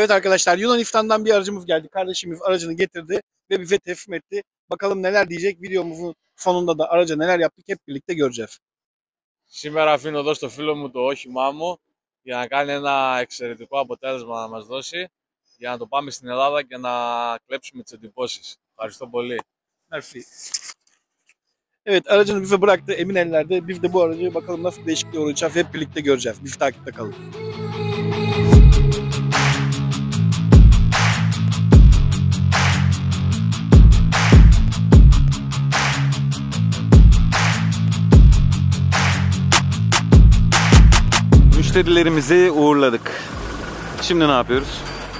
Evet arkadaşlar, Yunanistan'dan bir aracımız geldi. Kardeşimiz aracını getirdi ve bize teslim etti. Bakalım neler diyecek. Videomuzun sonunda da araca neler yaptık hep birlikte göreceğiz. Σήμερα αφήνω εδώ στο φίλο μου το όχημά μου για να κάνει ένα εξαιρετικό αποτέλεσμα να μας dώσει για να το πάμε στην Ελλάδα και να κλέψουμε τις εντυπώσεις. Ευχαριστώ πολύ. Merci. Evet, aracını bize bıraktı emin ellerde. Biz de bu aracı bakalım nasıl değişikliğe uğrayacağız hep birlikte göreceğiz. Biz takipte kalın. Müşterilerimizi uğurladık. Şimdi ne yapıyoruz?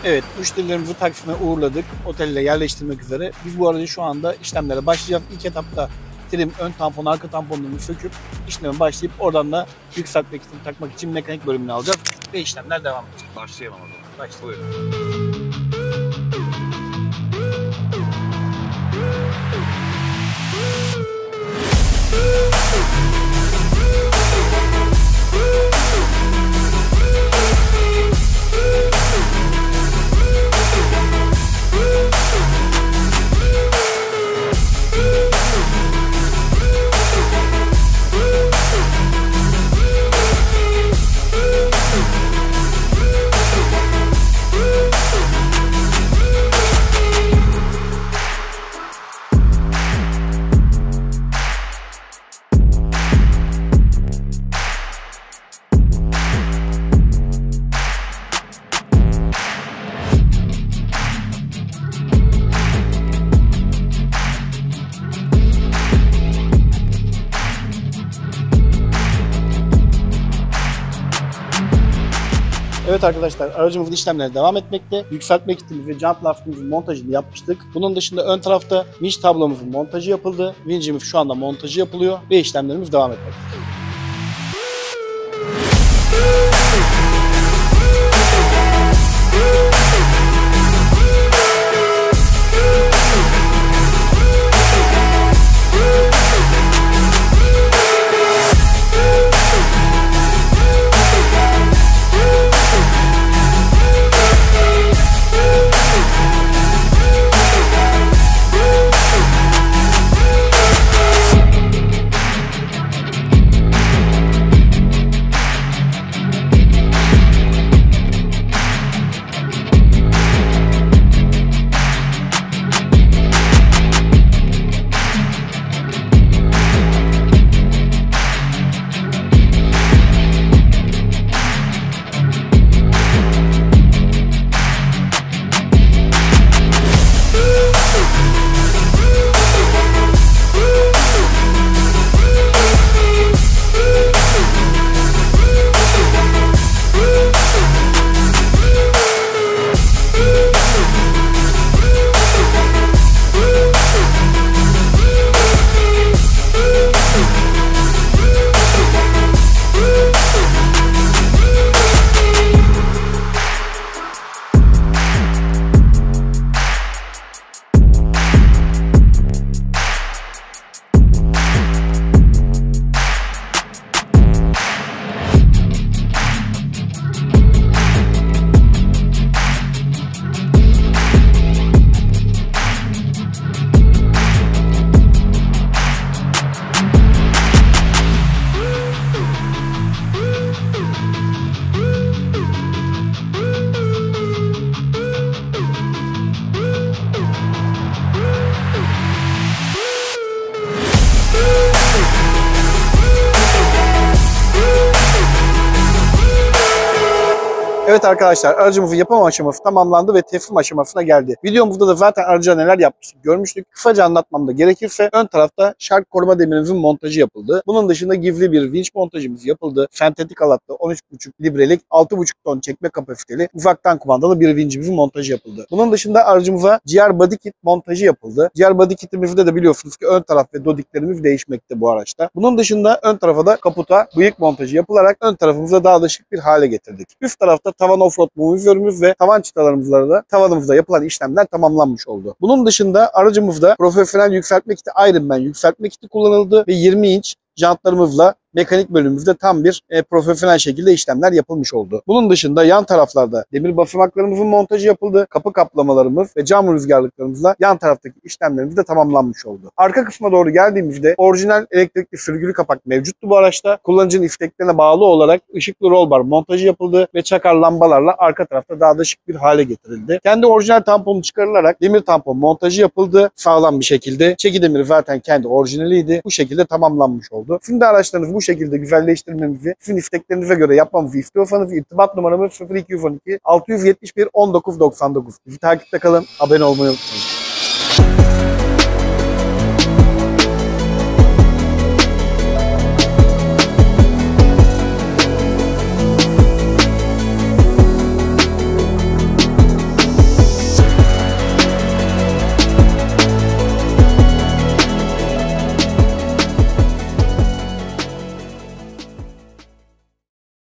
Evet, müşterilerimizi Taksim'e uğurladık. Otelle yerleştirmek üzere. Biz bu aracı şu anda işlemlere başlayacağız. İlk etapta trim, ön tampon, arka tamponunu söküp işleme başlayıp oradan da yükseltmek için, takmak için mekanik bölümünü alacağız ve işlemler devam edecek. Başlayalım o zaman. Başlayalım. Buyurun. Evet arkadaşlar, aracımızın işlemleri devam etmekte. Yükseltme kitimiz ve jant lastiğimizin montajını yapmıştık. Bunun dışında ön tarafta vinç tablomuzun montajı yapıldı. Vincimiz şu anda montajı yapılıyor ve işlemlerimiz devam etmekte. Evet arkadaşlar, aracımızın yapım aşaması tamamlandı ve teslim aşamasına geldi. Videomuzda da zaten araca neler yapmıştık görmüştük. Kısaca anlatmam da gerekirse ön tarafta şark koruma demirimizin montajı yapıldı. Bunun dışında gizli bir vinç montajımız yapıldı. Sentetik halatlı 13,5 librelik 6,5 ton çekme kapasiteli uzaktan kumandalı bir vincimizin montajı yapıldı. Bunun dışında aracımıza GR Body Kit montajı yapıldı. GR Body Kit'imizde de biliyorsunuz ki ön taraf ve dodiklerimiz değişmekte bu araçta. Bunun dışında ön tarafa da kaputa bıyık montajı yapılarak ön tarafımıza daha da şık bir hale getirdik. Üst tarafta tavan offroad movörümüz ve tavan çıtalarımızla da tavanımızda yapılan işlemler tamamlanmış oldu. Bunun dışında aracımızda profesyonel yükseltme kiti Ironman yükseltme kiti kullanıldı ve 20 inç jantlarımızla mekanik bölümümüzde tam bir profesyonel şekilde işlemler yapılmış oldu. Bunun dışında yan taraflarda demir basamaklarımızın montajı yapıldı. Kapı kaplamalarımız ve cam rüzgarlıklarımızla yan taraftaki işlemlerimiz de tamamlanmış oldu. Arka kısma doğru geldiğimizde orijinal elektrikli sürgülü kapak mevcuttu bu araçta. Kullanıcının isteklerine bağlı olarak ışıklı roll bar montajı yapıldı ve çakar lambalarla arka tarafta daha da şık bir hale getirildi. Kendi orijinal tamponu çıkarılarak demir tampon montajı yapıldı. Sağlam bir şekilde. Çeki demiri zaten kendi orijinaliydi. Bu şekilde tamamlanmış oldu. Sizin de araçlarınızı bu şekilde güzelleştirmemizi, sizin isteklerinize göre yapmamızı istiyorsanız irtibat numaramız 0212 671 1999. Bizi takipte kalın, abone olmayı unutmayın.